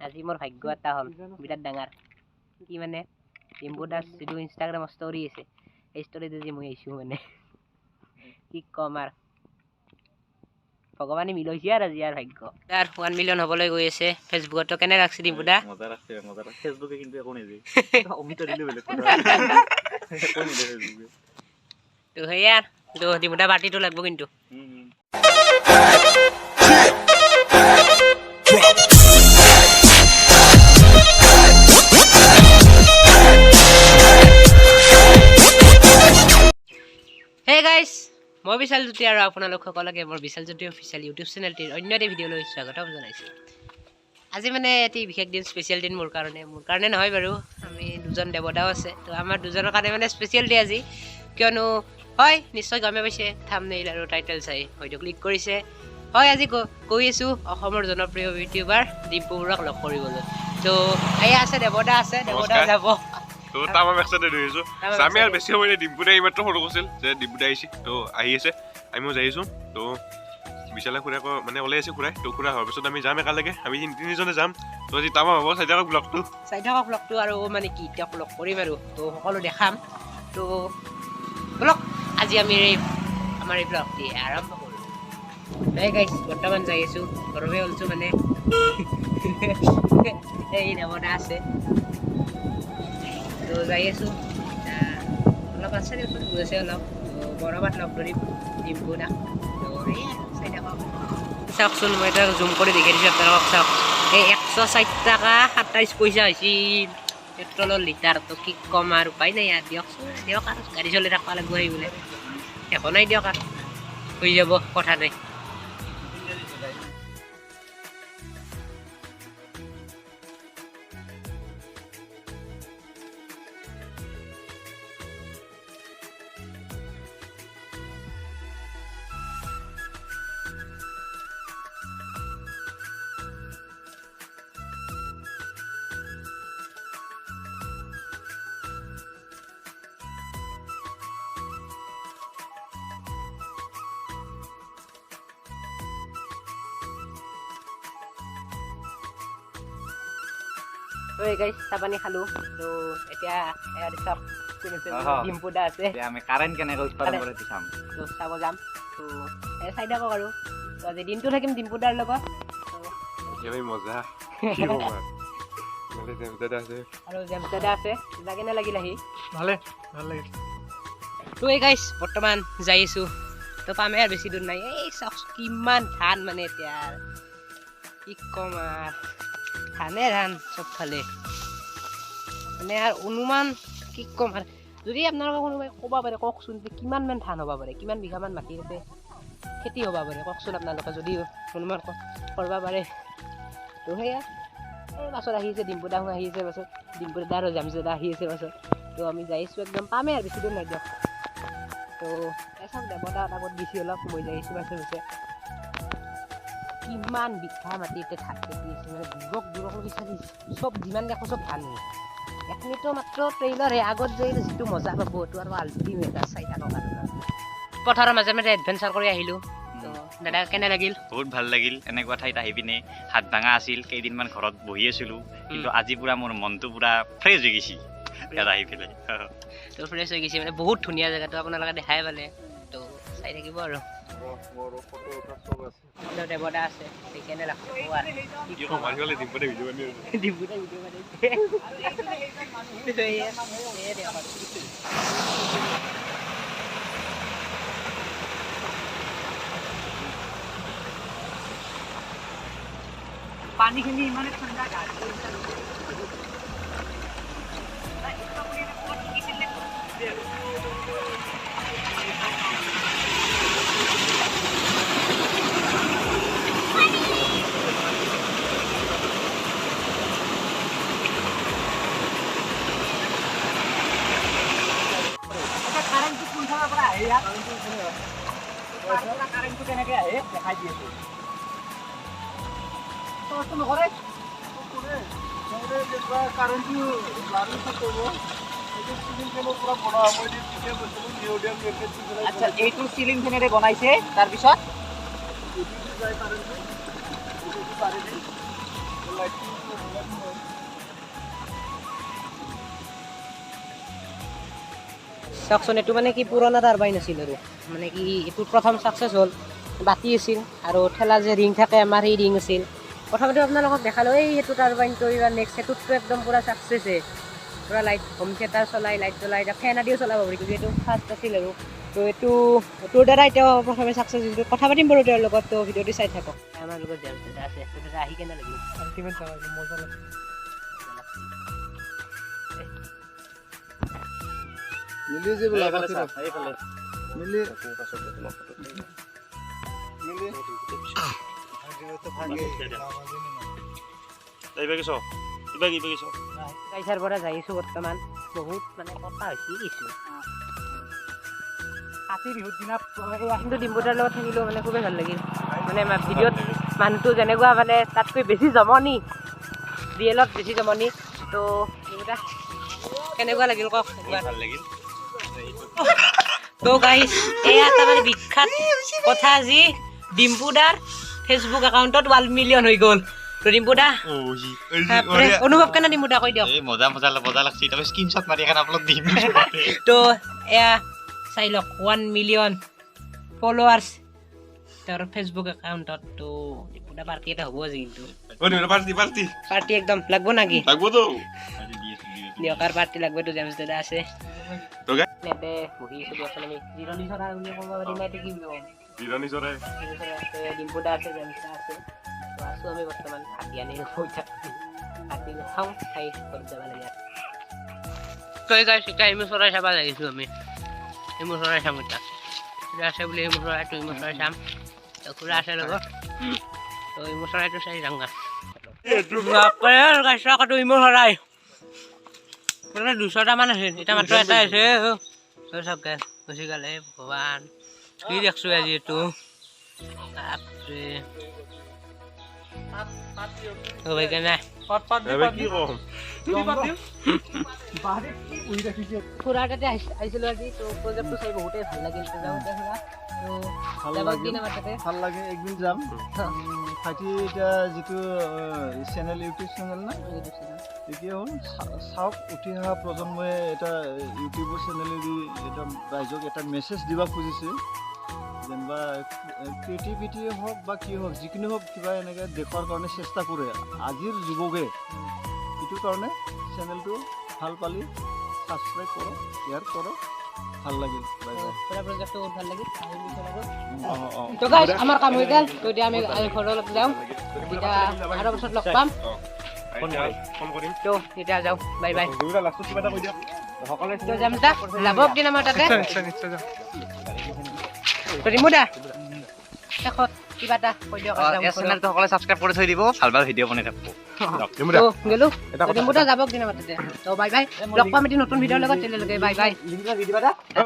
আজি মোৰ ভাগ্য এটা হ'ল বিৰাট ডাঙৰ কি মানে ডিম্পু দাস যিটো ইনষ্টাগ্ৰাম ষ্টৰি আছে এই ষ্টৰিত আজি মই আহিছোঁ মানে কি কম আৰু ভগৱানে মিলাইছে আৰু আজি আৰু ভাগ্য তাৰ 1 মিলিয়ন হ'বলৈ গৈ আছে ফেচবুকতো কেনে লাগছে ডিম্পু দা মজা লাগছে ফেচবুকে কিন্তু একো নিদিয়ে অমিত দিলে বেলেগ কথা একো নিদিয়ে ফেচবুকে তো সেয়া তো ডিম্পু দা পাৰ্টিটো লাগব কিন্তু হে গাইস মই বিশাল জ্যোতি আৰু আপোনালোক সকলোকে মোৰ বিশাল জ্যোতি অফিচিয়েল ইউটিউব চেনেলটিৰ অন্য এটা ভিডিঅ'লৈ স্বাগতম জনাইছোঁ আজি মানে এটি বিশেষ দিন স্পেচিয়েল দিন মোৰ কাৰণে নহয় বাৰু আমি দুজন দেৱতাও আছে তো আমাৰ দুজনৰ কাৰণে মানে স্পেচিয়েল ডে আজি কিয়নো হয় নিশ্চয় গমে পাইছে থাম্বনেইল আৰু টাইটেল চাই হয়তো ক্লিক কৰিছে হয় আজি গৈ আছোঁ অসমৰ জনপ্ৰিয় ইউটিউবাৰ ডিম্পু বৰুৱাক লগ কৰিবলৈ তো এয়া আছে দেৱতা যাব তো তামা মেক্সাতে ধৰিছো আমি আৰু বেছি সময় ডিম্পু দাই এইমাত্ৰ ফটো কৰিছিল যে ডিম্পু দাই আহিছে তো আহি আছে আমিও যাই আছোঁ তো বিশালে খুৰাক মানে ওলাই আছে খুৰাই তো খুৰা হোৱাৰ পিছত আমি যাম একেলগে আমি তিনিজনে যাম তো আজি তামা হ'ব চাই থাকক ব্লগটো আৰু মানে কি তেওঁক লগ কৰিম আৰু তো সকলো দেখাম তো ব্লগ আজি আমি আমাৰ এই ব্লগটি আৰম্ভ কৰোঁ নাই গাইছ বৰ্তমান যাই আছোঁ গৰমে ওলছোঁ মানে এই দেৱতা আছে তো যাই আছোঁ অলপ আছে দিয়কচোন দূৰ আছে অলপ বৰবাত লগ ধৰিম ডিম্পু দাক তো এই চাই থাকক চাওকচোন মই তাক জুম কৰি দেখাই দিছোঁ আপোনালোকক চাওক এই 160 টকা 27 পইচা হৈছিল পেট্ৰলৰ লিটাৰ তো কি কম আৰু উপায় নাই ইয়াত দিয়ক আৰু গাড়ী চলাই থাকিব লাগিব সেই বোলে একো নাই দিয়ক আৰু হৈ যাব কথা নাই তো গাইছ চাপানি খালোঁ তো এতিয়া চাওক ডিম্পু দা আছে আমি কাৰেণ্ট কেনেকৈ উৎপাদন কৰে চাম তো চাব যাম তো চাই থাকক আৰু তো আজি দিনটো থাকিম ডিম্পু দাৰ লগত মজা আৰু জেমছাদা আছে কিবা কেনে লাগিল আহি ভাল লাগিল তো এই গাইছ বৰ্তমান যাই আছোঁ তো পামে আৰু বেছি দূৰ নাই এই চাওক কিমান ধান মানে এতিয়া কি কম আৰু ধান চবফালে মানে আৰু অনুমান কি কম আৰু যদি আপোনালোকে কোনোবাই ক'ব পাৰে কওকচোন যে কিমানমান ধান হ'ব পাৰে কিমান বিঘামান মাটি আছে খেতি হ'ব পাৰে কওকচোন আপোনালোকে যদি অনুমান কৰিব পাৰে তো সেয়া এই পাছত আহি আছে ডিম্পু দাও আহি আছে পাছত ডিম্পু দা আৰু জামজদা আহি আছে পাছত তো আমি যাই আছোঁ একদম পামেই আৰু বেছি দূৰ নাই দিয়ক তো চাওক দেৱতা আগত দিছোঁ অলপ মই যাই আছোঁ পাছত কিমান বিঘা মাটি এতিয়া ধান খেতি আছে মানে দূৰক বিচাৰি চব যিমান দেখোঁ চব ধান এখিনিতো মাত্ৰ ট্ৰেইলাৰহে আগত যে যিটো মজা পাব সেইটো আৰু আল্টিমেট চাই থাকক আৰু পথাৰৰ মাজে মাজে এডভেঞ্চাৰ কৰি আহিলোঁ তো দাদা কেনে লাগিল বহুত ভাল লাগিল এনেকুৱা ঠাইত আহি পিনে হাত ভাঙা আছিল কেইদিনমান ঘৰত বহি আছিলোঁ কিন্তু আজি পুৰা মোৰ মনটো পুৰা ফ্ৰেছ হৈ গৈছে ইয়াত আহি পেলাই তো ফ্ৰেছ হৈ গৈছে মানে বহুত ধুনীয়া জেগাটো আপোনালোকে দেখাই পালে তো চাই থাকিব আৰু দেৱতা আছে কেনে লাগছে পানীখিনি ইমানে ঠাণ্ডা কাৰেণ্টটো কেনেকৈ আহে দেখাই দি আছোঁ আচ্ছা এইটো সিলিং ফেনেৰে বনাইছে তাৰপিছত চাওকচোন এইটো মানে কি পুৰণা টাৰবাইন আছিল আৰু মানে কি এইটো প্ৰথম ছাকচেছ হ'ল বাতি আছিল আৰু ঠেলা যে ৰিং থাকে আমাৰ সেই ৰিং আছিল প্ৰথমতে আপোনালোকক দেখালোঁ এই সেইটো টাৰবাইনটো এইবাৰ নেক্সট সেইটোততো একদম পূৰা ছাকচেছে পূৰা লাইট হোম থিয়েটাৰ চলাই লাইট জ্বলাই এতিয়া ফেন আদিও চলাব পাৰি কিন্তু এইটো ফাৰ্ষ্ট আছিল আৰু তো এইটোৰ দ্বাৰা এতিয়া প্ৰথমে ছাকচেছ হৈছিল কথা পাতিম বাৰু তেওঁৰ লগত তো ভিডিঅ'টো চাই থাকক আমাৰ লগত জেমছ দাদা আছে তো দাদা আহি কেনে লাগিল আল্টিমেট মজা লাগিল মিলি যে বোলা বাকি মিলি কাইছাৰ পৰা যাই আছোঁ বৰ্তমান বহুত মানে কথা হৈছে কিছু কাতি বিহুৰ দিনা কিন্তু ডিম্পুদাৰ লগত থাকিলেও মানে খুবেই ভাল লাগিল মানে ভিডিঅ'ত মানুহটো যেনেকুৱা মানে তাতকৈ বেছি জমনি ৰিয়েলত বেছি জমনি তো ডিম্পুদা কেনেকুৱা লাগিল কওক ভাল লাগিল তো গাইছ এয়া তাৰমানে বিখ্যাত কথা আজি ডিম্পুদাৰ ফেচবুক একাউণ্টত 1 মিলিয়ন হৈ গ'ল তো ডিম্পুদা অনুভৱ কেনে ডিম্পুদা কৈ দিয়ক এই মজা লাগছে তবে স্ক্ৰীনশ্বট মাৰি এখন আপলোড দিম তো এয়া চাই লওক 1 মিলিয়ন ফলোৱাৰ্ছ তেওঁৰ ফেচবুক একাউণ্টত তো ডিম্পুদা পাৰ্টি এটা হ'ব আজি কিন্তু পাৰ্টি একদম লাগব নাকি দিয়ক আৰু পাৰ্টি লাগব তো জেমছ দাদা আছে নেতে বহি আছোঁ দিয়কচোন আমি জিৰণি চৰা বুলি ক'ব পাৰিম নাই কি ডিম্পুদা আছে জেমছ দা আছে তো আছোঁ আমি বৰ্তমান হাতী আনি পইচা হাতী খাওঁ খাই ঘৰত যাব লাগে তই গাইছ এতিয়া ইমু চৰাই চাব লাগিছোঁ আমি ইমু চৰাই চাম এতিয়া খুৰা আছে বুলি ইমু চৰাইটো ইমু চৰাই চাম তো খুৰা আছে লগত তো ইমু চৰাইটো চাই যাম গা গাইছটো ইমু চৰাই মানে 200টা মান আছিল এতিয়া মাত্ৰ এটা আছে চাওক গাইছ গুচি গ'ল হে ভগৱান কি দেখছোঁ আজি এইটো বাপৰে কেনে খুৰাৰ তাতে আহিছিলোঁ আজি তো প্ৰজেক্টটো চাই বহুতেই ভাল লাগিল তো যাওঁ এতিয়া খুৰা ভাল লাগে একদিন যাম ভাইটি এতিয়া যিটো চেনেল ইউটিউব চেনেল না এতিয়া হ'ল চাওক উঠি অহা প্ৰজন্মই এটা ইউটিউবৰ চেনেলেদি এটা ৰাইজক এটা মেছেজ দিব খুজিছে যেনিবা ক্ৰিয়েটিভিটিয়ে হওক বা কি হওক যিকোনো হওক কিবা এনেকৈ দেখুৱাৰ কাৰণে চেষ্টা কৰে আজিৰ যুৱকে এইটোৰ কাৰণে চেনেলটো ভাল পালি ছাবস্ক্ৰাইব কৰক শ্বেয়াৰ কৰক ভাল লাগিল প্ৰজেক্টটো বহুত ভাল লাগিল তো গাইছ আমাৰ কাম হৈ গ'ল তো এতিয়া আমি ঘৰলৈ যাওঁ এতিয়া আৰু পিছত লগ পাম তো এতিয়া যাওঁ বাই বাই তো যাম দা যাব দিন আমাৰ তাতে তো ডিম্পুদা শেষত কিবা এটা কৈ দিয়ক চেনেলটো সকলোৱে ছাবস্ক্ৰাইব কৰি থৈ দিব ভাল ভাল ভিডিঅ' বনাই থাকব তো গেলো ডিম্পুদা যাব দিন আমাৰ তাতে তো বাই বাই লগ পাম এটি নতুন ভিডিঅ'ৰ লগত তেতিয়ালৈকে বাই বাই